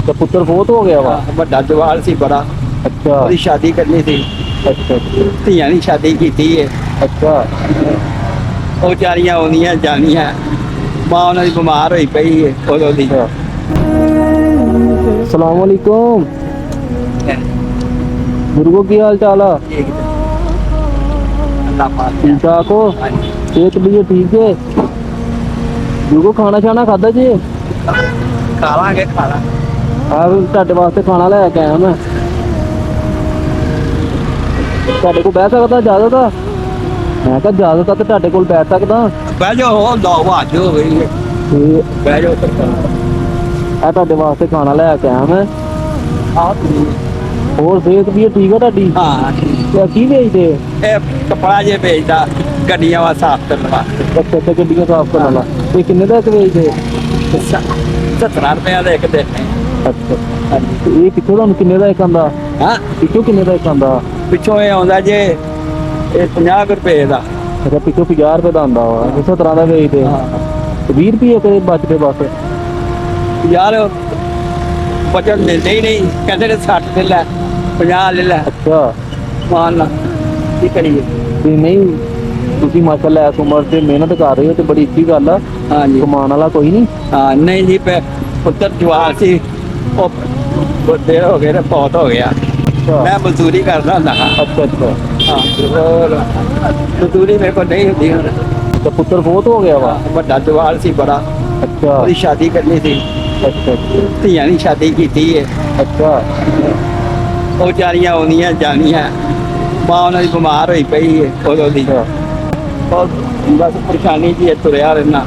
तो पुत्र फोत हो गया वा। ਵੱਡਾ ਜਵਾਲ ਸੀ ਬੜਾ। अच्छा ਉਹਦੀ ਸ਼ਾਦੀ ਕਰਨੀ ਸੀ। अच्छा ਧੀਆਂ ਦੀ ਸ਼ਾਦੀ ਕੀਤੀ ਹੈ। अच्छा ਉਹ ਵਿਚਾਰੀਆਂ ਆਉਂਦੀਆਂ ਜਾਣੀਆਂ। ਮਾਂ ਉਹਨਾਂ ਦੀ ਬਿਮਾਰ ਹੋਈ ਪਈ ਹੈ ਉਦੋਂ ਦੀ। सलाम वालेकुम गुरु को की हाल चाल है? ਅੱਲਾ ਪਾਕ ठीक ठाक हो? ਹਾਂਜੀ सेहत भी ठीक है? गुरु को खाना शाना खादा जी? ਖਾਲਾਂਗੇ ਖਾਣਾ। ਤੁਹਾਡੇ ਵਾਸਤੇ ਖਾਣਾ ਲੈ ਕੇ ਆਇਆ ਮੈਂ। ਤੁਹਾਡੇ ਕੋਲ ਬਹਿ ਸਕਦਾ ਇਜਾਜ਼ਤ ਆ? ਮੈਂ ਕਿਹਾ ਇਜਾਜ਼ਤ ਆ ਤੇ ਤੁਹਾਡੇ ਕੋਲ ਬੈਠ ਸਕਦਾ? ਬਹਿ ਜਾਓ ਉਹ ਦੋ ਵਾਜ ਹੋ ਗਈ ਹੈ। ਤੇ ਬਹਿ ਜਾਓ ਸਰਕਾਰ। ਇਹ ਤੁਹਾਡੇ ਵਾਸਤੇ ਖਾਣਾ ਲੈ ਕੇ ਆਇਆ ਮੈਂ। ਆਹ ਤੁਸੀਂ ਹੋਰ ਸਿਹਤ ਵੀ ਠੀਕ ਆ ਤੁਹਾਡੀ? ਹਾਂ ਤੇ ਕੀ ਵੇਚਦੇ? ਇਹ ਕਪੜਾ ਜੇ ਵੇਚਦਾ ਗੱਡੀਆਂ ਵਾ ਸਾਫ਼ ਕਰਨ ਵਾਸਤੇ। ਅੱਛਾ ਅੱਛਾ ਗੱਡੀਆਂ ਸਾਫ਼ ਕਰਨ ਵਾਲਾ। ਤੇ ਕਿੰਨੇ ਦਾ ਇੱਕ ਵੇਚਦੇ? 70 ਰੁਪਏ ਦਾ ਇੱਕ ਦੇ। ਅੱਛਾ ਤੇ ਇਹ ਕਿੱਥੋਂ ਤੁਹਾਨੂੰ ਕਿੰਨੇ ਦਾ ਇੱਕ ਆਂਦਾ? ਹਾਂ ਪਿੱਛੋਂ ਕਿੰਨੇ ਦਾ ਇੱਕ ਆਂਦਾ? ਪਿੱਛੋਂ ਇਹ ਆਉਂਦਾ ਜੇ ਇਹ 50 ਰੁਪਏ ਦਾ। ਅੱਛਾ ਪਿੱਛੋਂ 50 ਰੁਪਏ ਦਾ ਆਂਦਾ ਵਾ। 70 ਦਾ ਵੇਚਦੇ? ਤੇ 20 ਰੁਪਏ ਕਦੇ ਬਚਦੇ ਬਸ? ਯਾਰ ਬਚਨ ਮਿਲਦੇ ਹੀ ਨਹੀਂ। ਕਹਿੰਦੇ ਨੇ 60 ਦੇ ਲੈ 50 ਲੈ ਲੈ ਅੱਛਾ ਮਾਨ ਲਾ ਕੀ ਕਰੀਏ। ਤੇ ਨਹੀਂ ਤੁਸੀਂ ਮਾਸ਼ਾਅੱਲਾ ਇਸ ਉਮਰ ਤੇ ਮਿਹਨਤ ਕਰ ਰਹੇ ਹੋ ਤੇ ਬੜੀ ਅੱਛੀ ਗੱਲ ਆ। ਹਾਂਜੀ ਕਮਾਉਣ ਵਾਲਾ ਕੋਈ ਨਹੀਂ। ਹਾਂ ਨਹੀਂ ਜੀ ਪੁੱਤਰ ਜਵਾਨ ਸੀ ਉਹ ਬੁੱਢੇ ਹੋ ਗਏ ਤੇ ਬਹੁਤ ਹੋ ਗਿਆ। ਅੱਛਾ ਮੈਂ ਮਜ਼ਦੂਰੀ ਕਰਦਾ ਹੁੰਦਾ ਹਾਂ। ਅੱਛਾ ਅੱਛਾ ਹਾਂ ਹੋਰ ਮਜ਼ਦੂਰੀ ਮੇਰੇ ਕੋਲ ਨਹੀਂ ਹੁੰਦੀ ਹੁਣ। ਤੇ ਪੁੱਤਰ ਬਹੁਤ ਹੋ ਗਿਆ ਵਾ। ਵੱਡਾ ਜਵਾਲ ਸੀ ਬੜਾ। ਅੱਛਾ ਉਹਦੀ ਸ਼ਾਦੀ ਕਰਨੀ ਸੀ। ਅੱਛਾ ਅੱਛਾ ਧੀਆਂ ਦੀ ਸ਼ਾਦੀ ਕੀਤੀ ਹੈ। ਅੱਛਾ ਉਹ ਵਿਚਾਰੀਆਂ ਆਉਂਦੀਆਂ ਜਾਣੀਆਂ। ਮਾਂ ਉਹਨਾਂ ਦੀ ਬਿਮਾਰ ਹੋਈ ਪਈ ਹੈ ਉਦੋਂ ਦੀ। ਅੱਛਾ ਬਹੁਤ ਬਸ ਪਰੇਸ਼ਾਨੀ ਜੀ ਤੁਰਿਆ ਰਹਿਣਾ।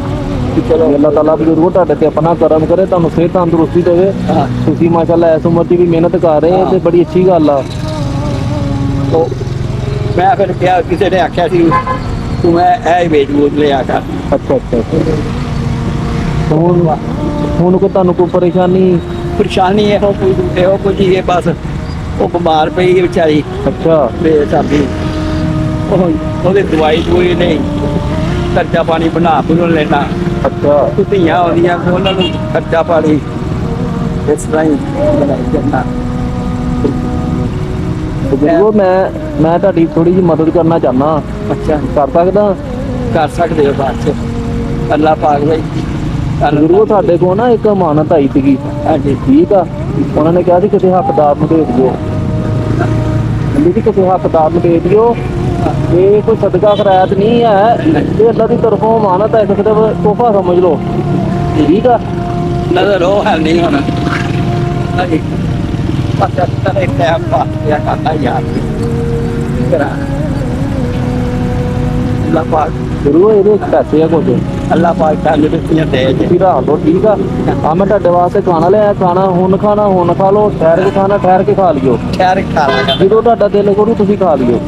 ਚਲੋ ਅੱਲਾਹ ਤਾਲਾ ਬਜ਼ੁਰਗੋ ਤੁਹਾਡੇ ਤੇ ਆਪਣਾ ਕਰਮ ਕਰੇ, ਤੁਹਾਨੂੰ ਸਿਹਤ ਤੰਦਰੁਸਤੀ ਦੇਵੇ। ਹਾਂ ਤੁਸੀਂ ਮਾਸ਼ਾਅੱਲਾ ਇਸ ਉਮਰ 'ਚ ਵੀ ਮਿਹਨਤ ਕਰ ਰਹੇ ਹੋ ਤੇ ਬੜੀ ਅੱਛੀ ਗੱਲ ਆ। ਉਹ ਮੈਂ ਫਿਰ ਕਿਹਾ ਕਿਸੇ ਨੇ ਆਖਿਆ ਸੀ ਤੂੰ ਮੈਂ ਇਹ ਵੇਚ ਬੂਝ ਲਿਆ ਕਰ। ਅੱਛਾ ਅੱਛਾ ਅੱਛਾ ਹੁਣ ਕੋਈ ਤੁਹਾਨੂੰ ਕੋਈ ਪਰੇਸ਼ਾਨੀ? ਪਰੇਸ਼ਾਨੀ ਇਹੋ ਕੁਝ ਹੀ ਹੈ ਬਸ। ਉਹ ਬਿਮਾਰ ਪਈ ਹੈ ਵਿਚਾਰੀ ਅੱਛਾ ਬੇਸਾਬੀ। ਉਹਦੀ ਦਵਾਈ ਨਹੀਂ। ਖਰਚਾ ਪਾਣੀ ਬਣਾ ਲੈਣਾ। ਅੱਛਾ ਧੀਆਂ ਆਉਂਦੀਆਂ ਉਹਨਾਂ ਨੂੰ ਖਰਚਾ ਪਾਣੀ ਇਸ ਤਰ੍ਹਾਂ ਹੀ ਬਣਾਈ ਜਾਂਦਾ। ਬਜ਼ੁਰਗੋ ਮੈਂ ਤੁਹਾਡੀ ਥੋੜੀ ਜਿਹੀ ਮਦਦ ਕਰਨਾ ਚਾਹੁੰਦਾ। ਅੱਛਾ ਕਰ ਸਕਦਾ? ਕਰ ਸਕਦੇ ਹੋ ਬਾਅਦ ਚ। ਅੱਲਾ ਪਾਕ ਭਾਈ ਬਜ਼ੁਰਗੋ ਸਾਡੇ ਕੋਲ ਨਾ ਇੱਕ ਅਮਾਨਤ ਆਈ ਸੀਗੀ। ਹਾਂਜੀ ਠੀਕ ਆ। ਉਹਨਾਂ ਨੇ ਕਿਹਾ ਸੀ ਕਿਸੇ ਹੱਕਦਾਰ ਨੂੰ ਦੇ ਦਿਓ। ਕਹਿੰਦੀ ਸੀ ਕਿਸੇ ਹੱਕਦਾਰ ਨੂੰ ਦੇ ਦਿਓ। ਇਹ ਕੋਈ ਸਦਕਾ ਖੈਰਾਤ ਨਹੀਂ ਹੈ, ਇਹ ਅੱਲਾ ਦੀ ਤਰਫੋਂ ਅਮਾਨਤ ਹੈ, ਕਿਸੇ ਦਾ ਤੋਹਫਾ ਸਮਝ ਲਓ। ਠੀਕ ਆ। ਨਜ਼ਰ ਉਹ ਹੈ ਨਹੀਂ ਹੁਣ। ਹਾਂਜੀ ਬਸ ਤੇਰੇ ਟਾਈਮ ਪਾਸ ਕਿਆ ਕਰਦਾ ਯਾਰ। ਕਰਾ ਅੱਲਾ ਪਾਕ ਜ਼ਰੂਰ ਇਹਦੇ ਵਿੱਚ ਪੈਸੇ ਆ ਕੁਝ। ਅੱਲਾ ਪਾਕ ਤੰਦਰੁਸਤੀਆਂ ਦੇ ਜੇ। ਤੁਸੀਂ ਰਾਤ ਲਓ। ਠੀਕ ਆ। ਮੈਂ ਤੁਹਾਡੇ ਵਾਸਤੇ ਖਾਣਾ ਲਿਆ। ਖਾਣਾ ਹੁਣ ਖਾ ਲਓ। ਠਹਿਰ ਕੇ ਖਾਣਾ ਠਹਿਰ ਕੇ ਖਾ ਲਿਓ। ਠਹਿਰ ਕੇ ਖਾ ਲਾਂਗਾ। ਜਦੋਂ ਤੁਹਾਡਾ ਦਿਲ ਕਰੂ ਤੁਸੀਂ ਖਾ ਲਿਓ।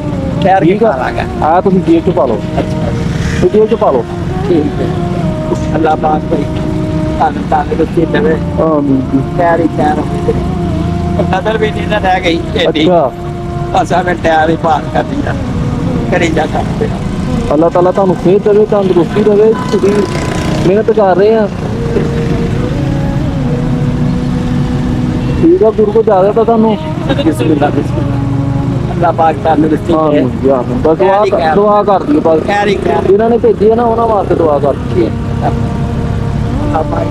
ਠਹਿਰ ਕੇ ਠੀਕ ਆ। ਖਾ ਲਾਂਗਾ। ਆ ਤੁਸੀਂ ਜੇਬ 'ਚ ਪਾ ਲਓ। ਅੱਛਾ ਜੇਬ 'ਚ ਪਾ ਲਓ। ਠੀਕ ਹੈ। ਅੱਲਾ ਪਾਕ ਭਾਈ ਤੁਹਾਨੂੰ ਤੰਦਰੁਸਤੀ ਦੇਵੇ। ਆਮੀਨ ਜੀ। ਠਹਿਰ ਹੀ ਠਹਿਰ। ਨਜ਼ਰ ਵੀ ਨਹੀਂ ਨਾ ਰਹਿ ਗਈ ਏਡੀ। ਅੱਛਾ ਬਸ ਮੈਂ ਟਾਇਰ ਹੀ ਪਾਸ ਕਰ ਦਿੱਤਾ। ਕਰੀ ਜਾ ਸਕਦੇ। ਅੱਲਾਹ ਤਾਲਾ ਤੁਹਾਨੂੰ ਸਿਹਤ ਦੇਵੇ, ਤੰਦਰੁਸਤੀ ਦੇਵੇ। ਤੁਸੀਂ ਮਿਹਨਤ ਕਰ ਰਹੇ ਆ। ਠੀਕ ਆ। ਗੁਰੂ ਕੋ ਇਜਾਜ਼ਤ ਆ ਤੁਹਾਨੂੰ? ਬਿਸਮਿਲ੍ਲਾ ਬਿਸਮਿਲ੍ਲਾ। ਅੱਲਾ ਪਾਕ ਤੰਦਰੁਸਤੀ ਦੇ। ਆਮੀਨ ਜੀ ਆਮੀਨ। ਬਸ ਦੁਆ ਕਰ ਦਿਓ ਬਸ। ਖੈਰ ਹੀ ਖੈਰ। ਜਿਨ੍ਹਾਂ ਨੇ ਭੇਜੀ ਹੈ ਨਾ ਉਹਨਾਂ ਵਾਸਤੇ ਦੁਆ ਕਰ। ਅੱਲਾ ਪਾਕ